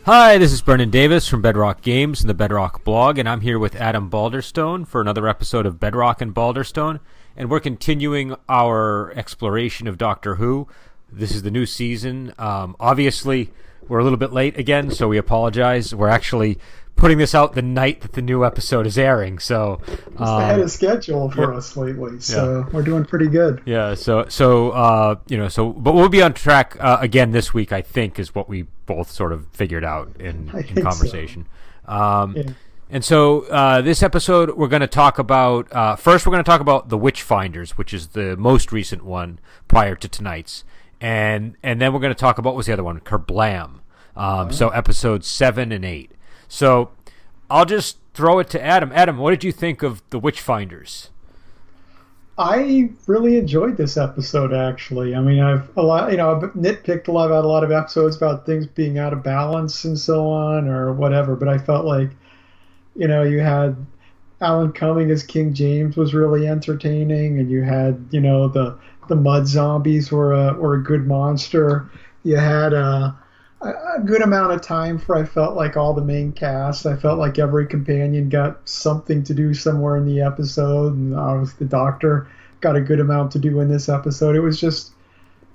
Hi, this is Brendan Davis from Bedrock Games and the Bedrock blog, and I'm here with Adam Balderstone for another episode of Bedrock and Balderstone, and we're continuing our exploration of Doctor Who. This is the new season. Obviously, we're a little bit late again, so we apologize. We're actually putting this out the night that the new episode is airing, so just ahead of schedule for us lately. So we're doing pretty good. Yeah. But we'll be on track again this week, I think, is what we both sort of figured out in conversation. So. And so this episode, we're going to talk about first. We're going to talk about the Witchfinders, which is the most recent one prior to tonight's, and then we're going to talk about what was the other one, Kerblam. So episodes 7 and 8. So I'll just throw it to Adam. Adam, what did you think of the Witchfinders? I really enjoyed this episode, actually. I mean, I've nitpicked about a lot of episodes about things being out of balance and so on or whatever, but I felt like, you had Alan Cumming as King James was really entertaining, and you had, the mud zombies were a good monster. You had a good amount of time for, I felt like, all the main cast. I felt like every companion got something to do somewhere in the episode, and obviously the Doctor got a good amount to do in this episode. It was just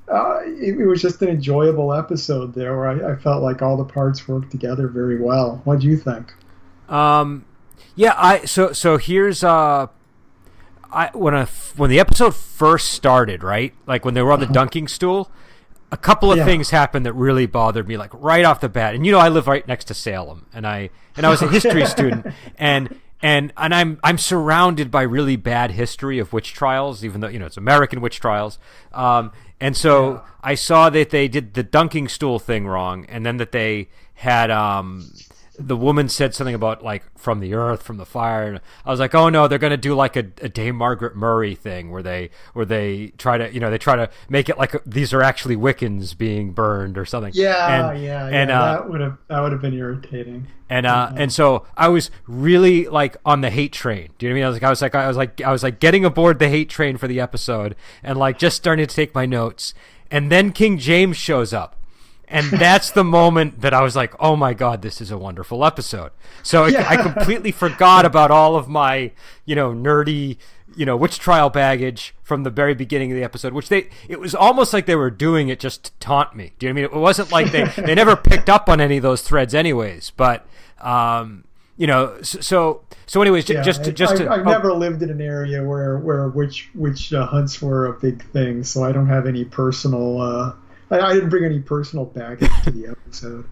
an enjoyable episode there, where I felt like all the parts worked together very well. What do you think? So here's when the episode first started, right? Like when they were on the dunking stool. A couple of things happened that really bothered me, like right off the bat. And I live right next to Salem, and I was a history student, and I'm surrounded by really bad history of witch trials, even though it's American witch trials. And so I saw that they did the dunking stool thing wrong, and then that they had the woman said something about like from the earth, from the fire, and I was like, oh no, they're gonna do like a Dame Margaret Murray thing where they try to make it like these are actually Wiccans being burned or something. And that would have been irritating. And so I was really like on the hate train. Do you know what I mean? I was like getting aboard the hate train for the episode and like just starting to take my notes. And then King James shows up. And that's the moment that I was like, oh my God, this is a wonderful episode. So I completely forgot about all of my, nerdy, witch trial baggage from the very beginning of the episode, which it was almost like they were doing it just to taunt me. Do you know what I mean? It wasn't like they never picked up on any of those threads anyways, but, so anyways, I've never lived in an area where witch hunts were a big thing, so I don't have any personal, I didn't bring any personal baggage to the episode,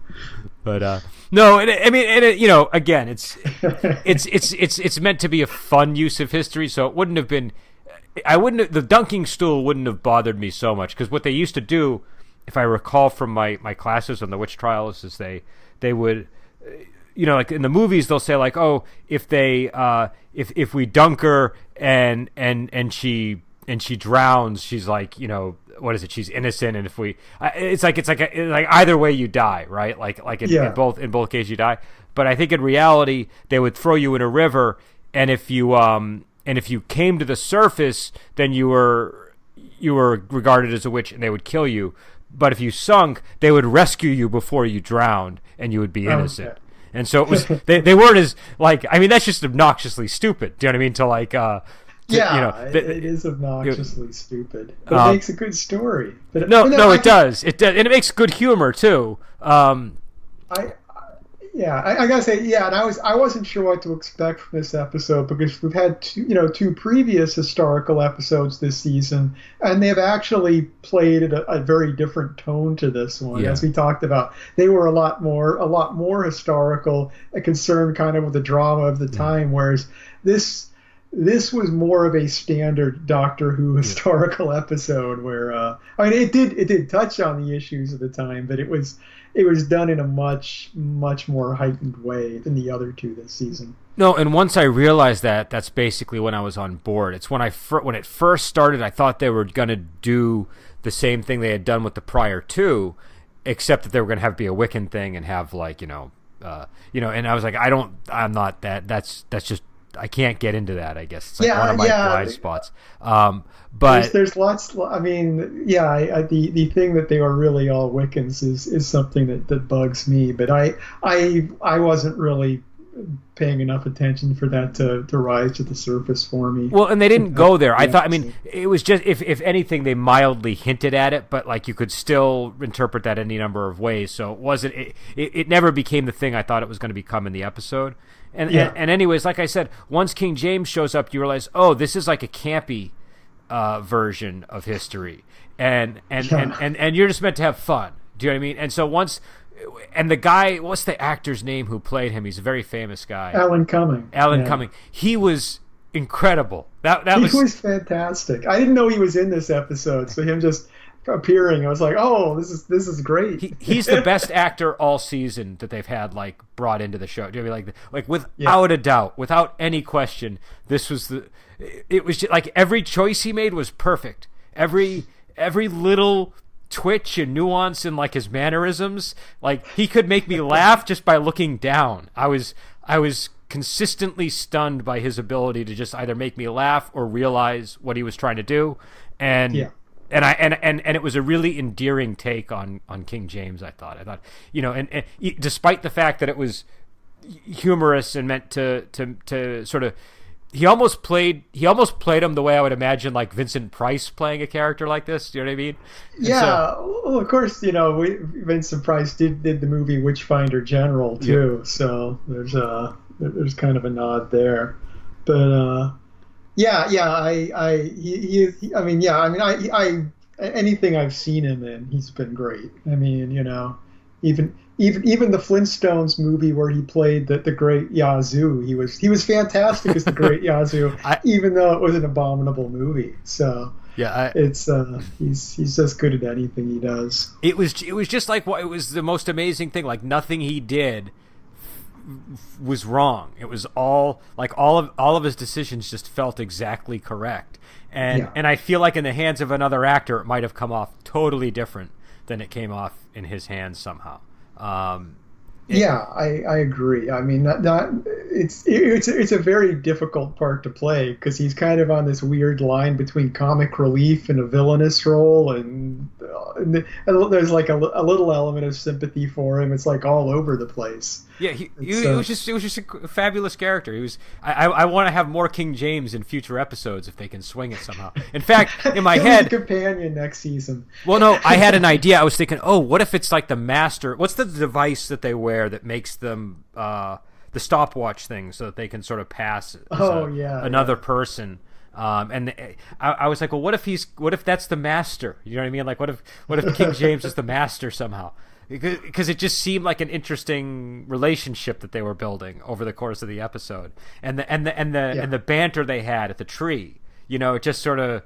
but no. Again, it's meant to be a fun use of history, so it wouldn't have been. The dunking stool wouldn't have bothered me so much, because what they used to do, if I recall from my classes on the witch trials, is they would, like in the movies, they'll say like, oh, if we dunk her and she drowns, she's like, what is it? She's innocent, and if it's like either way you die, right? In both cases you die. But I think in reality they would throw you in a river, and if you came to the surface, then you were regarded as a witch, and they would kill you. But if you sunk, they would rescue you before you drowned, and you would be innocent. Okay. And so it was they weren't as like, I mean, that's just obnoxiously stupid. Do you know what I mean? To like. It is obnoxiously stupid, but it makes a good story. But it does, and it makes good humor too. I gotta say, and I wasn't sure what to expect from this episode, because we've had two previous historical episodes this season, and they've actually played at a very different tone to this one. As we talked about, they were a lot more historical, concerned kind of with the drama of the time, whereas this was more of a standard Doctor Who historical episode where it did touch on the issues of the time, but it was done in a much more heightened way than the other two this season. No, and once I realized that's basically when I was on board. It's when when it first started, I thought they were going to do the same thing they had done with the prior two, except that they were going to have it be a Wiccan thing and have like and I was like, I'm not that. That's just. I can't get into that. I guess it's like Yeah, one of my yeah. blind spots. But There's lots. I mean, yeah, the thing that they were really all Wiccans is something that bugs me. But I wasn't really paying enough attention for that to rise to the surface for me. well, and they didn't go there. I thought. I mean, it was just if anything, they mildly hinted at it, but like you could still interpret that any number of ways. So it wasn't. It never became the thing I thought it was going to become in the episode. And anyways, like I said, once King James shows up, you realize, oh, this is like a campy version of history, and you're just meant to have fun. Do you know what I mean? And so once. And the guy, what's the actor's name who played him? He's a very famous guy. Alan Cumming. Cumming. He was incredible. He was fantastic. I didn't know he was in this episode, so him just appearing, I was like, oh, this is great. He's the best actor all season that they've had like brought into the show. Do you know what I mean? Like without a doubt, without any question, this was it was just, like every choice he made was perfect. Every little twitch and nuance in like his mannerisms, like he could make me laugh just by looking down. I was consistently stunned by his ability to just either make me laugh or realize what he was trying to do, and it was a really endearing take on King James. I thought and despite the fact that it was humorous and meant to sort of. He almost played him the way I would imagine like Vincent Price playing a character like this. Do you know what I mean? Well, of course, Vincent Price did the movie Witchfinder General too, so there's kind of a nod there. But anything I've seen him in, he's been great. I mean, even the Flintstones movie where he played the great Yazoo, he was fantastic as the great Yazoo, even though it was an abominable movie. So he's just good at anything he does. It was just like it was the most amazing thing. Like nothing he did was wrong. It was all like all of his decisions just felt exactly correct. And I feel like in the hands of another actor, it might have come off totally different than it came off in his hands somehow. I agree. I mean, it's a very difficult part to play because he's kind of on this weird line between comic relief and a villainous role, and there's like a little element of sympathy for him. It's like all over the place. Yeah, it was just a fabulous character. He was. I want to have more King James in future episodes if they can swing it somehow. In fact, in my head, a companion next season. Well, no, I had an idea. I was thinking, oh, what if it's like the master? What's the device that they wear that makes them the stopwatch thing so that they can sort of pass another person? And I was like, well, what if that's the master? You know what I mean? Like, what if King James is the master somehow? Because it just seemed like an interesting relationship that they were building over the course of the episode, and the banter they had at the tree. It just sort of,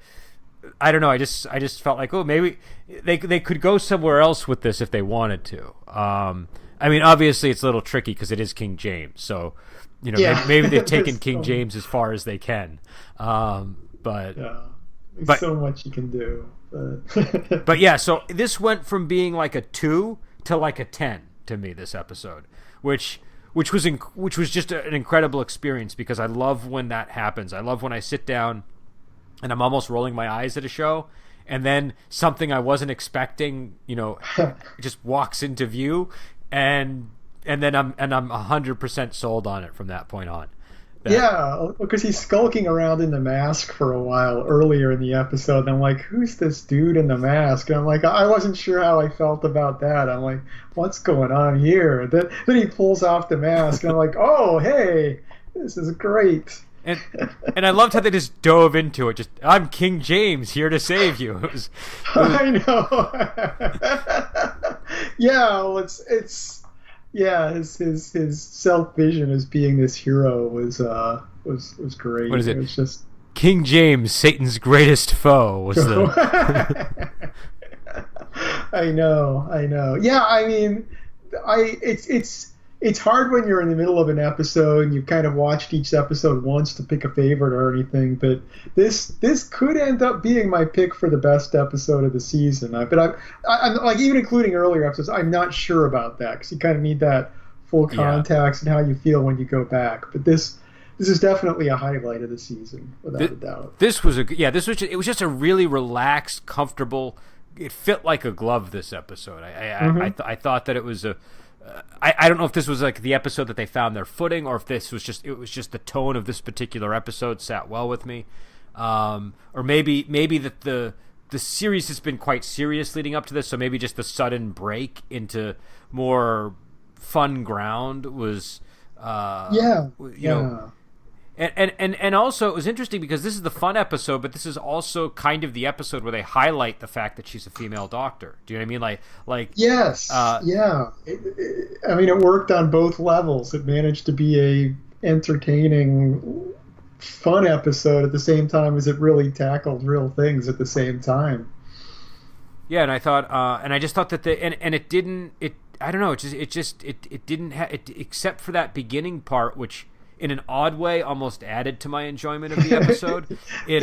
I don't know. I just felt like, oh, maybe they could go somewhere else with this if they wanted to. I mean, obviously it's a little tricky because it is King James, so maybe they've taken King James as far as they can. But so much you can do. But yeah, so this went from being like a 2 to like a 10 to me, this episode, which was just an incredible experience because I love when that happens. I love when I sit down and I'm almost rolling my eyes at a show, and then something I wasn't expecting, just walks into view, and then I'm 100% sold on it from that point on. Because he's skulking around in the mask for a while earlier in the episode, and I'm like, who's this dude in the mask? And I'm like, I wasn't sure how I felt about that. I'm like, what's going on here? Then he pulls off the mask, and I'm like, oh, hey, this is great. And I loved how they just dove into it. Just, I'm King James, here to save you. It was I know. His self vision as being this hero was great. What is it? It was just King James, Satan's greatest foe. Was the? I know. Yeah, I mean, it's hard when you're in the middle of an episode and you've kind of watched each episode once to pick a favorite or anything. But this could end up being my pick for the best episode of the season. But I'm like, even including earlier episodes, I'm not sure about that because you kind of need that full context and how you feel when you go back. But this this is definitely a highlight of the season, without a doubt. This was it was just a really relaxed, comfortable. It fit like a glove. This episode, I thought that it was a. I don't know if this was like the episode that they found their footing, or if this was just the tone of this particular episode sat well with me, or maybe that the series has been quite serious leading up to this, so maybe just the sudden break into more fun ground was, you know. And also it was interesting because this is the fun episode, but this is also kind of the episode where they highlight the fact that she's a female doctor. Do you know what I mean? Like yes, yeah. I mean, it worked on both levels. It managed to be a entertaining, fun episode at the same time as it really tackled real things at the same time. Yeah, and I thought, and I just thought that it didn't. I don't know. It didn't have it, except for that beginning part, which, in an odd way, almost added to my enjoyment of the episode. It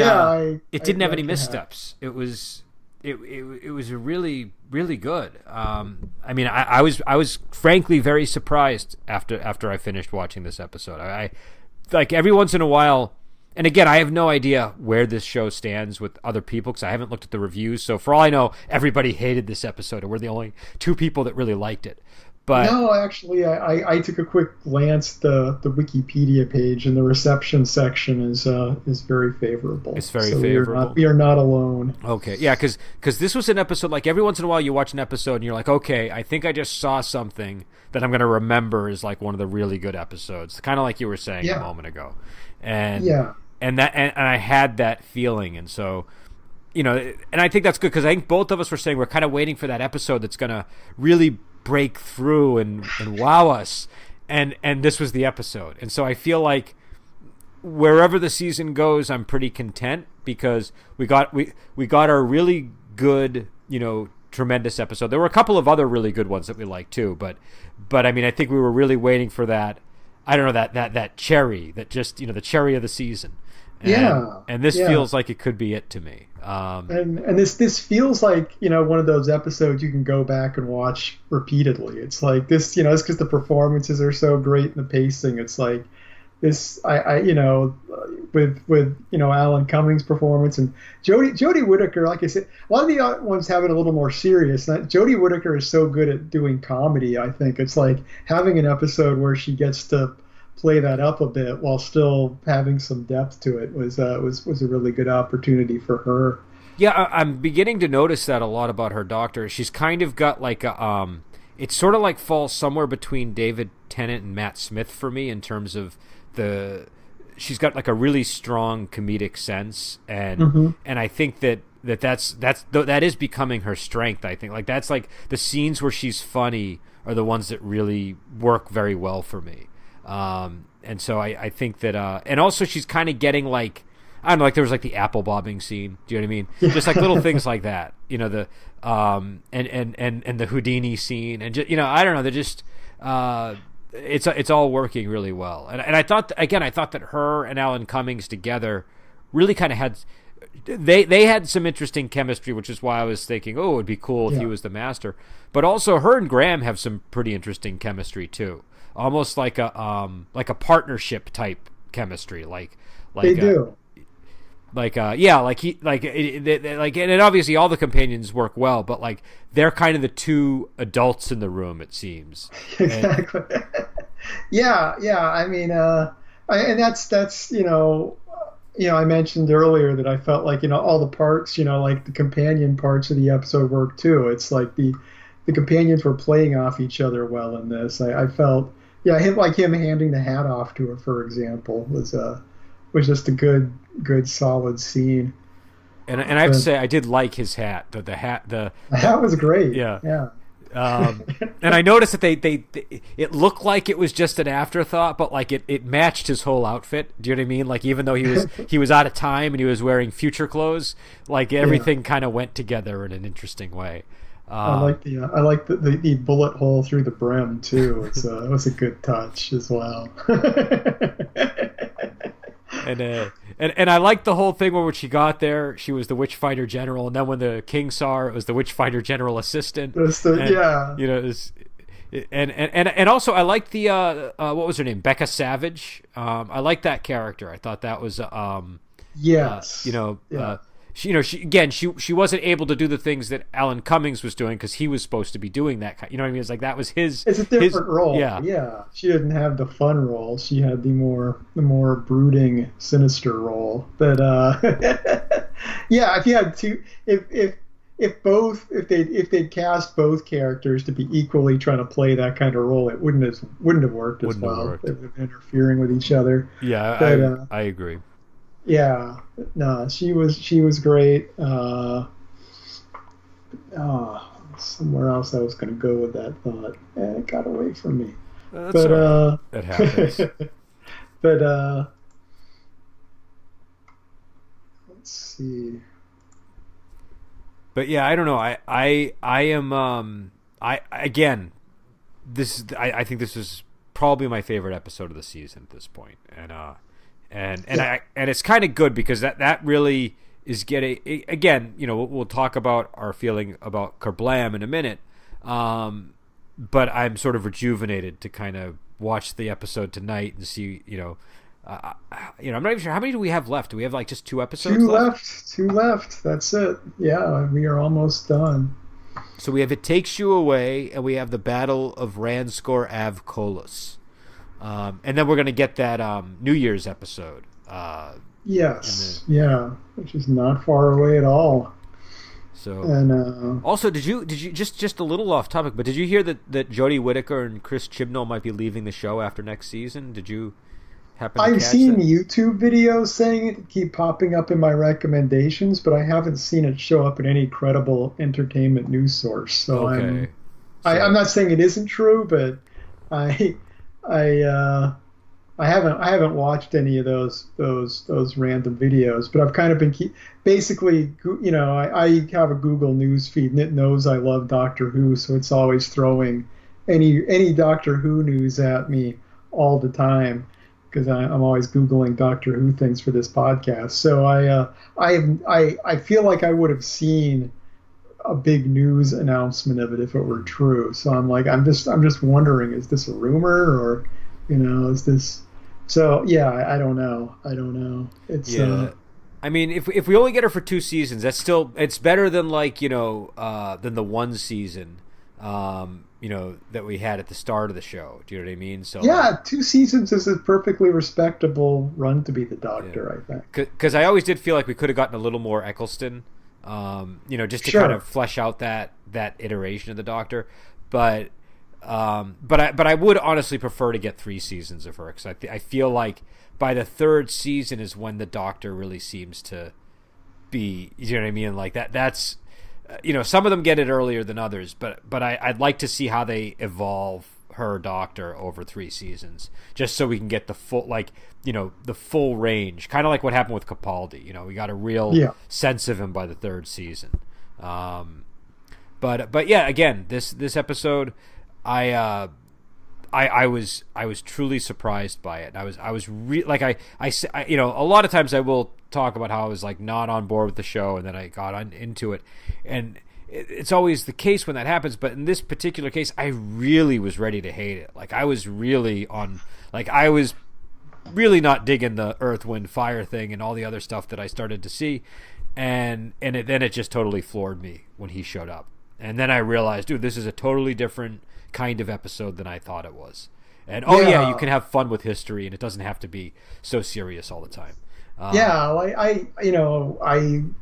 didn't have any missteps. It was really, really good. I mean, I was frankly very surprised after I finished watching this episode. I like every once in a while, and again, I have no idea where this show stands with other people because I haven't looked at the reviews. So for all I know, everybody hated this episode, and we're the only two people that really liked it. But no, actually, I took a quick glance at the Wikipedia page, and the reception section is very favorable. It's very favorable. We are not alone. Okay, yeah, because this was an episode, like every once in a while you watch an episode and you're like, okay, I think I just saw something that I'm going to remember as like one of the really good episodes, kind of like you were saying a moment ago. And I had that feeling, and so, you know, and I think that's good because I think both of us were saying we're kind of waiting for that episode that's going to really break through and wow us, and this was the episode. And so I feel like wherever the season goes, I'm pretty content because we got our really good, you know, tremendous episode. There were a couple of other really good ones that we liked too, but I mean, I think we were really waiting for that. I don't know, that cherry, that just, you know, the cherry of the season. And this feels like it could be it to me. And this feels like, you know, one of those episodes you can go back and watch repeatedly. It's like this, you know, it's because the performances are so great and the pacing. It's like this, you know, with you know, Alan Cummings' performance and Jodie Whittaker. Like I said, a lot of the other ones have it a little more serious. Jodie Whittaker is so good at doing comedy. I think it's like having an episode where she gets to play that up a bit while still having some depth to it was a really good opportunity for her. Yeah, I'm beginning to notice that a lot about her doctor. She's kind of got like a it sort of like falls somewhere between David Tennant and Matt Smith for me in terms of she's got like a really strong comedic sense, and I think that is becoming her strength. I think like that's like the scenes where she's funny are the ones that really work very well for me. And so I think that, and also she's kind of getting like, I don't know, like there was like the apple bobbing scene. Do you know what I mean? Just like little things like that, you know, the, and the Houdini scene and just, you know, I don't know. They're just, it's all working really well. And I thought that her and Alan Cummings together really kind of had, they had some interesting chemistry, which is why I was thinking, oh, it'd be cool if he was the master. But also her and Graham have some pretty interesting chemistry too. Almost like a partnership type chemistry, like they do. And obviously all the companions work well, but like they're kind of the two adults in the room, it seems. Exactly. Yeah. I mean, and that's you know, I mentioned earlier that I felt like, you know, all the parts, you know, like the companion parts of the episode work too. It's like the companions were playing off each other well in this. I felt. Yeah, him handing the hat off to her, for example, was just a good solid scene. And I have to say, I did like his hat. The hat was great. Yeah. And I noticed that they it looked like it was just an afterthought, but like it matched his whole outfit. Do you know what I mean? Like even though he was out of time and he was wearing future clothes, like everything kind of went together in an interesting way. I like the bullet hole through the brim too. It was a good touch as well. And I liked the whole thing where when she got there, she was the Witchfinder General, and then when the king saw her, it was the Witchfinder General assistant. You know, and also I liked the what was her name, Becca Savage. I liked that character. I thought that was Yes. she wasn't able to do the things that Alan Cummings was doing because he was supposed to be doing that. You know what I mean? It's like that was his. It's a different role. Yeah. She didn't have the fun role. She had the more brooding, sinister role. But yeah, if you had two, if they'd cast both characters to be equally trying to play that kind of role, it wouldn't have worked as well. It would have been interfering with each other. Yeah, but, I agree. Yeah, no, she was great. Somewhere else I was going to go with that thought. It got away from me. It happens. But let's see. But yeah, I don't know. I am again. I think this is probably my favorite episode of the season at this point, and it's kind of good because that really is getting, again, we'll talk about our feeling about Kerblam in a minute, but I'm sort of rejuvenated to kind of watch the episode tonight and see, I'm not even sure how many do we have left. Do we have like just 2 episodes left? Two left. That's it. Yeah, we are almost done. So we have It Takes You Away, and we have the Battle of Ranskor Av Kolos. And then we're going to get that New Year's episode. Yes. Yeah, which is not far away at all. So, and also, did you just a little off topic, but did you hear that Jodie Whittaker and Chris Chibnall might be leaving the show after next season? Did you happen to I've catch seen that? YouTube videos saying it keep popping up in my recommendations, but I haven't seen it show up in any credible entertainment news source. So okay. I'm not saying it isn't true, but I haven't watched any of those random videos, but I've kind of been basically, I have a Google News feed and it knows I love Doctor Who, so it's always throwing any Doctor Who news at me all the time because I'm always Googling Doctor Who things for this podcast. So I feel like I would have seen a big news announcement of it if it were true. So I'm just wondering, is this a rumor or is this? So yeah, I don't know. It's I mean, if we only get her for 2 seasons, it's better than than the 1 season that we had at the start of the show. Do you know what I mean? So yeah, 2 seasons is a perfectly respectable run to be the Doctor, I think. Because I always did feel like we could have gotten a little more Eccleston, just to kind of flesh out that iteration of the Doctor, but I would honestly prefer to get 3 seasons of her because I feel like by the 3rd season is when the Doctor really seems to be, you know what I mean? Like that's some of them get it earlier than others, but I'd like to see how they evolve her Doctor over 3 seasons, just so we can get the full the full range, kind of like what happened with Capaldi. We got a real sense of him by the 3rd season. But yeah, again, this episode, I was truly surprised by it. I was like I a lot of times I will talk about how I was like not on board with the show and then I got into it, and it's always the case when that happens. But in this particular case, I really was ready to hate it. Like I was really not digging the Earth, Wind, Fire thing and all the other stuff that I started to see, then it just totally floored me when he showed up. And then I realized, dude, this is a totally different kind of episode than I thought it was. And you can have fun with history, and it doesn't have to be so serious all the time. I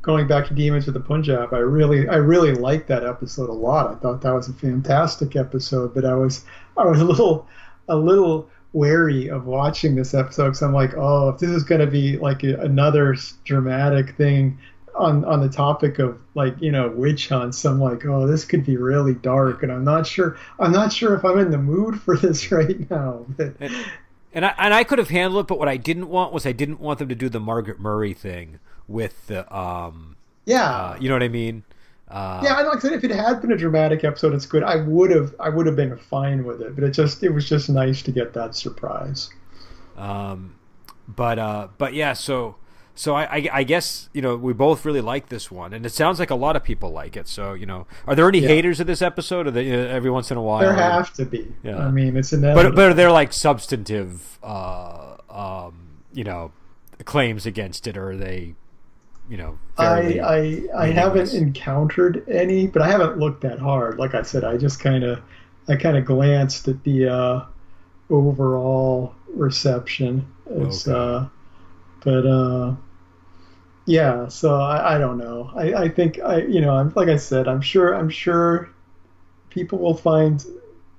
going back to Demons of the Punjab, I really liked that episode a lot. I thought that was a fantastic episode, but I was a little wary of watching this episode because I'm like, oh, if this is going to be like another dramatic thing on the topic of witch hunts, I'm like, oh, this could be really dark, and I'm not sure if I'm in the mood for this right now. And I could have handled it, but what I didn't want them to do the Margaret Murray thing with the you know what I mean? And like I said, if it had been a dramatic episode, it's good. I would have been fine with it, but it was just nice to get that surprise. But yeah, so So I guess, we both really like this one, and it sounds like a lot of people like it. So, are there any haters of this episode? Or every once in a while? There have to be. Yeah. I mean, it's inevitable. But they're like substantive, claims against it, or are they, I haven't encountered any, but I haven't looked that hard. Like I said, I kind of glanced at the overall reception. It's yeah, so I don't know. I think like I said, I'm sure people will find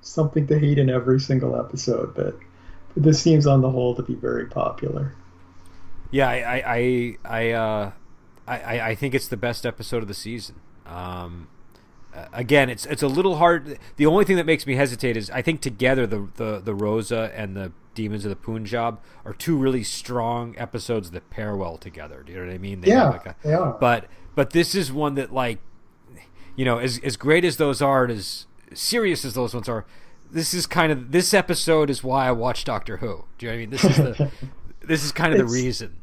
something to hate in every single episode, but this seems on the whole to be very popular. Yeah, I think it's the best episode of the season. Again, it's a little hard. The only thing that makes me hesitate is I think together the Rosa and the Demons of the Punjab are two really strong episodes that pair well together. Do you know what I mean? They are. But this is one that, like, as great as those are and as serious as those ones are, this episode is why I watch Doctor Who. Do you know what I mean? This is kind of the reason.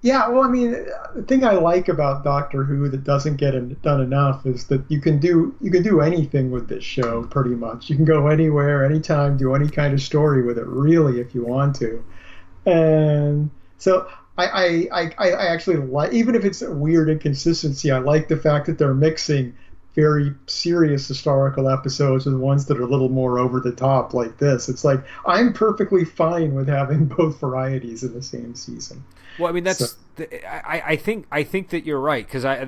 Yeah, well, I mean, the thing I like about Doctor Who that doesn't get done enough is that you can do anything with this show, pretty much. You can go anywhere, anytime, do any kind of story with it, really, if you want to. And so I actually like, even if it's a weird inconsistency, I like the fact that they're mixing very serious historical episodes with ones that are a little more over the top, like this. It's like, I'm perfectly fine with having both varieties in the same season. Well, I mean, I think that you're right, because I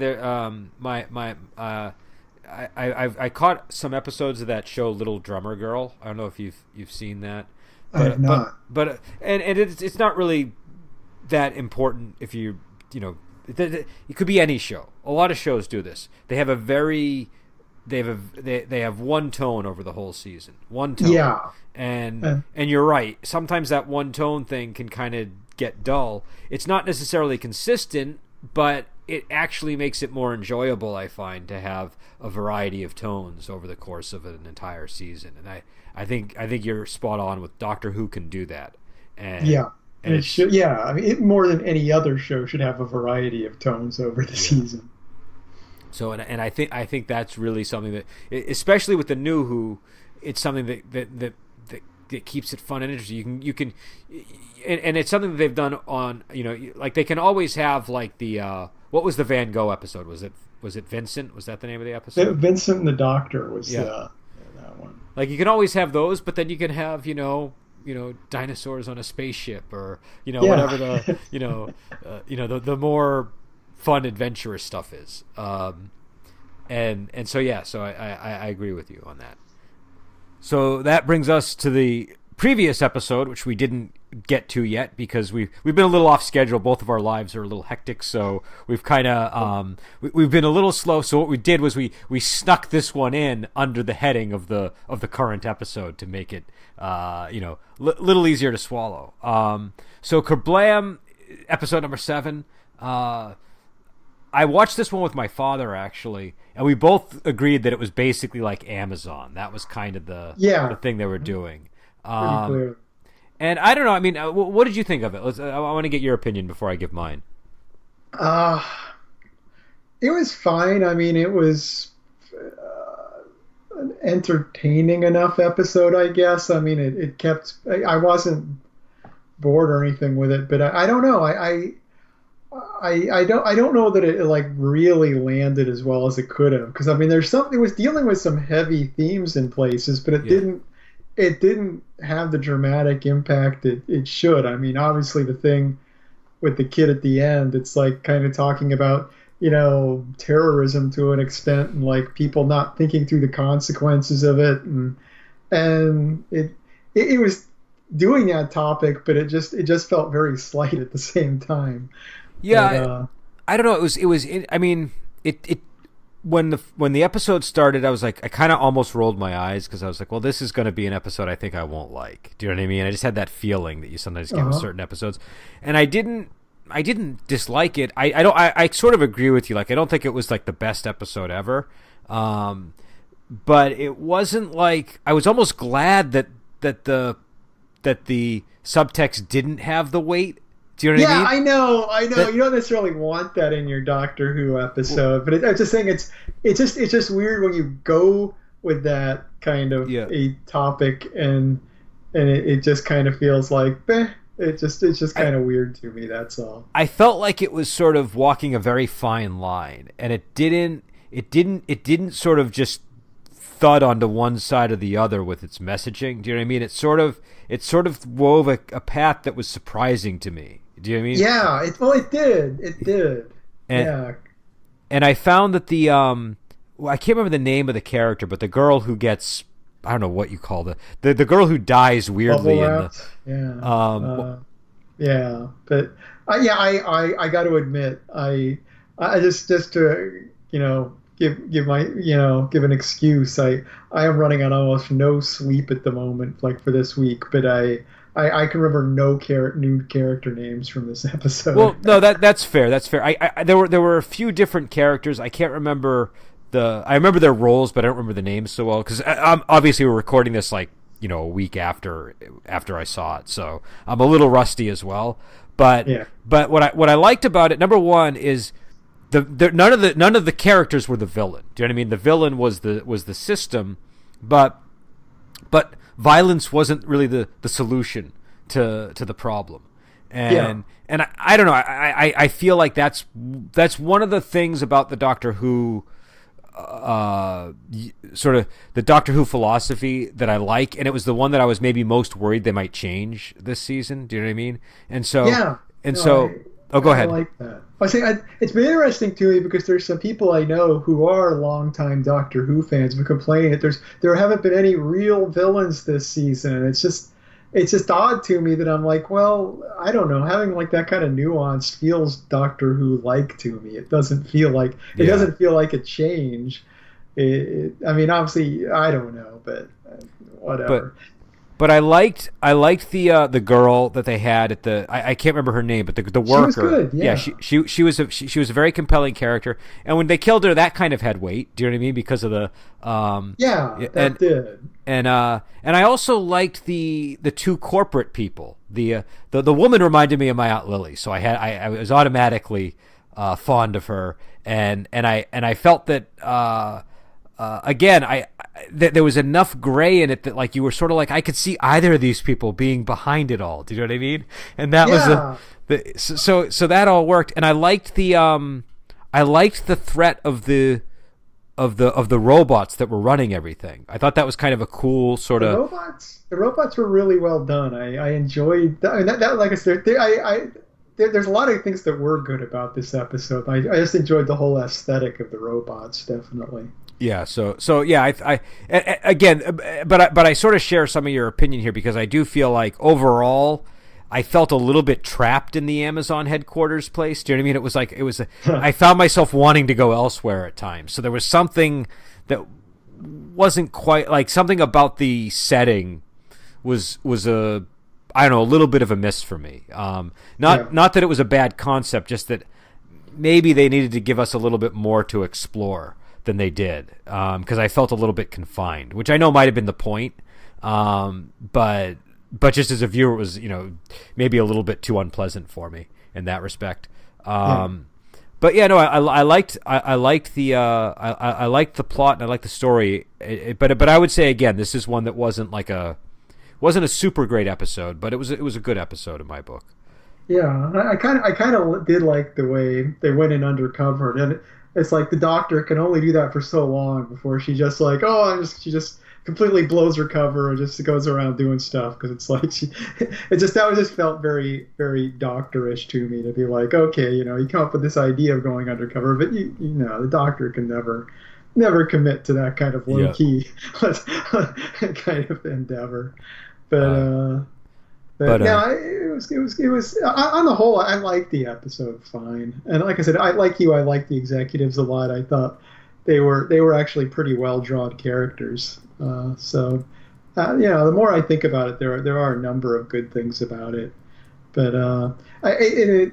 caught some episodes of that show Little Drummer Girl. I don't know if you've seen that. I have not. But it's not really that important if it could be any show. A lot of shows do this. They have they have one tone over the whole season. One tone. Yeah. And you're right. Sometimes that one tone thing can kind of get dull. It's not necessarily consistent, but it actually makes it more enjoyable, I find, to have a variety of tones over the course of an entire season. And I think you're spot on with Doctor Who can do that. And it should. Yeah, I mean, it more than any other show should have a variety of tones over the season. So, and I think that's really something that, especially with the new Who, it's something that keeps it fun and interesting. You can, and it's something that they've done on, like they can always have, like, the what was the Van Gogh episode? Was it Vincent? Was that the name of the episode? Vincent and the Doctor was that one. Like, you can always have those, but then you can have dinosaurs on a spaceship, or whatever the the more fun adventurous stuff is. And so I agree with you on that. So that brings us to the previous episode, which we didn't get to yet because we've been a little off schedule. Both of our lives are a little hectic, so we've kind of we've been a little slow. So what we did was we snuck this one in under the heading of the current episode to make it little easier to swallow. So Kerblam, episode number 7. I watched this one with my father, actually, and we both agreed that it was basically like Amazon. That was kind of the thing they were doing. Pretty clear. And I don't know. I mean, what did you think of it? I want to get your opinion before I give mine. It was fine. I mean, it was an entertaining enough episode, I guess. I mean, it kept. I wasn't bored or anything with it, but I don't know. I don't know that it like really landed as well as it could have, because I mean it was dealing with some heavy themes in places, but it didn't have the dramatic impact it should. I mean, obviously the thing with the kid at the end, it's like kind of talking about terrorism to an extent, and like people not thinking through the consequences of it, and it was doing that topic, but it just felt very slight at the same time. Yeah, I don't know. It was. I mean, it when the episode started, I was like, I kind of almost rolled my eyes because I was like, well, this is going to be an episode I think I won't like. Do you know what I mean? I just had that feeling that you sometimes get with certain episodes, and I didn't dislike it. I sort of agree with you. Like, I don't think it was like the best episode ever, but it wasn't like, I was almost glad that the subtext didn't have the weight Do you know what I Yeah, mean? I know. You don't necessarily want that in your Doctor Who episode, but I'm just saying it's just weird when you go with that kind of Yeah. a topic and it just kind of feels like, it's just kind of weird to me. That's all. I felt like it was sort of walking a very fine line, and it didn't sort of just thud onto one side or the other with its messaging. Do you know what I mean? It sort of wove a path that was surprising to me. Do you know what I mean? Yeah, it did. And, Yeah. And I found that I can't remember the name of the character, but the girl who gets, I don't know what you call the girl who dies weirdly in the yeah, but I got to admit, I just to give an excuse. I am running on almost no sleep at the moment, like for this week, but I can remember no new character names from this episode. Well, no, that's fair. That's fair. There were a few different characters. I can't remember I remember their roles, but I don't remember the names so well because obviously we're recording this like a week after I saw it, so I'm a little rusty as well. But what I liked about it, number one, is none of the characters were the villain. Do you know what I mean? The villain was the system, but violence wasn't really the solution to the problem. And I don't know. I feel like that's one of the things about the Doctor Who, sort of the Doctor Who philosophy that I like, and it was the one that I was maybe most worried they might change this season. Do you know what I mean? And so go ahead. I like that. It's been interesting to me because there's some people I know who are longtime Doctor Who fans who complain that there haven't been any real villains this season, and it's just odd to me that I'm like, well, I don't know, having like that kind of nuance feels Doctor Who like to me. It doesn't feel like a change. I mean, obviously, I don't know, but whatever. But I liked the girl that they had at I can't remember her name, but the worker. She was good. Yeah, she was a very compelling character, and when they killed her, that kind of had weight. Do you know what I mean? Because of the that did. And I also liked the two corporate people. The woman reminded me of my Aunt Lily, so I was automatically fond of her, and I felt that again there was enough gray in it that like you were sort of like I could see either of these people being behind it all. Do you know what I mean? And that was so that all worked, and I liked the threat of the robots that were running everything. I thought that was kind of a cool sort of the robots were really well done. I enjoyed that. I mean, that like I said, there's a lot of things that were good about this episode. I just enjoyed the whole aesthetic of the robots, definitely. Yeah. So yeah. I again, but I sort of share some of your opinion here because I do feel like overall, I felt a little bit trapped in the Amazon headquarters place. Do you know what I mean? I found myself wanting to go elsewhere at times. So there was something that wasn't quite like something about the setting was a little bit of a miss for me. Not that it was a bad concept, just that maybe they needed to give us a little bit more to explore than they did. Because I felt a little bit confined, which I know might have been the point. But just as a viewer, it was, maybe a little bit too unpleasant for me in that respect. But yeah, no, I liked the plot and I liked the story. But I would say again, this is one that wasn't a super great episode, but it was a good episode in my book. Yeah, I kind of did like the way they went in undercover, and it's like the Doctor can only do that for so long before she just like, she just completely blows her cover and just goes around doing stuff, because it's like that just felt very, very Doctorish to me, to be like, okay, you come up with this idea of going undercover, but the Doctor can never commit to that kind of low key kind of endeavor. But it was on the whole, I liked the episode fine, and like I said, I liked the executives a lot. I thought they were actually pretty well drawn characters. The more I think about it, there are a number of good things about it, but it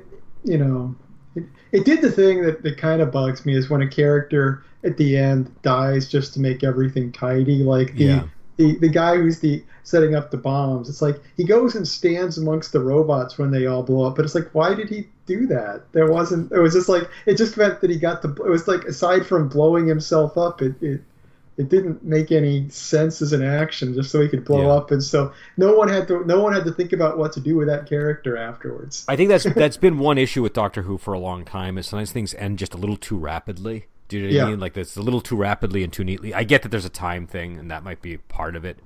did the thing that kind of bugs me, is when a character at the end dies just to make everything tidy, like the guy who's the setting up the bombs. It's like he goes and stands amongst the robots when they all blow up, but it's like, why did he do that? There wasn't. It was just like it just meant that he got the. It was like aside from blowing himself up, it didn't make any sense as an action, just so he could blow up, and so no one had to think about what to do with that character afterwards. I think that's been one issue with Doctor Who for a long time, is sometimes things end just a little too rapidly. Do you know what I mean? Like it's a little too rapidly and too neatly. I get that there's a time thing, and that might be part of it,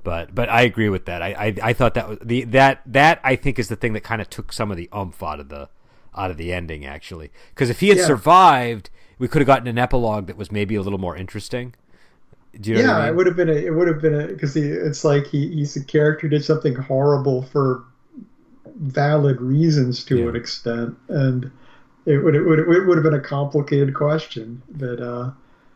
but I agree with that. I thought that was that I think is the thing that kind of took some of the oomph out of the ending, actually, because if he had survived, we could have gotten an epilogue that was maybe a little more interesting. Do you know what I mean? It would have been because it's like he's a character who did something horrible for valid reasons to an extent, and it would have been a complicated question. But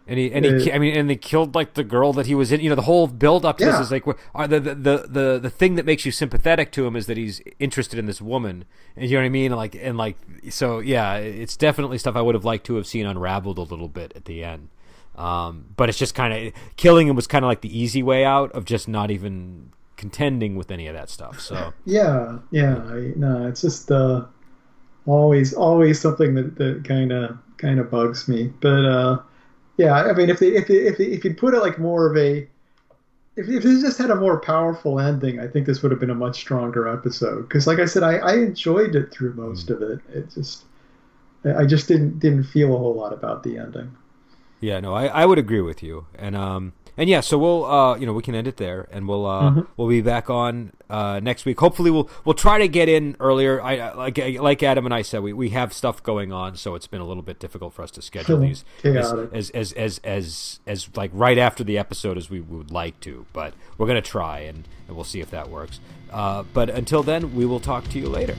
and they killed like the girl that he was in. You know, the whole build up to this is like the thing that makes you sympathetic to him is that he's interested in this woman, and you know what I mean. So it's definitely stuff I would have liked to have seen unraveled a little bit at the end. But it's just kind of killing him was kind of like the easy way out of just not even contending with any of that stuff. So it's just always something that kind of bugs me. But I mean, if you put it like more of a if it just had a more powerful ending, I think this would have been a much stronger episode. Because like I said, I enjoyed it through most of it. I just didn't feel a whole lot about the ending. Yeah, no, I would agree with you, and yeah, so we'll we can end it there, and we'll be back on next week. Hopefully, we'll try to get in earlier. Like Adam and I said, we have stuff going on, so it's been a little bit difficult for us to schedule these as like right after the episode as we would like to, but we're gonna try, and we'll see if that works. But until then, we will talk to you later.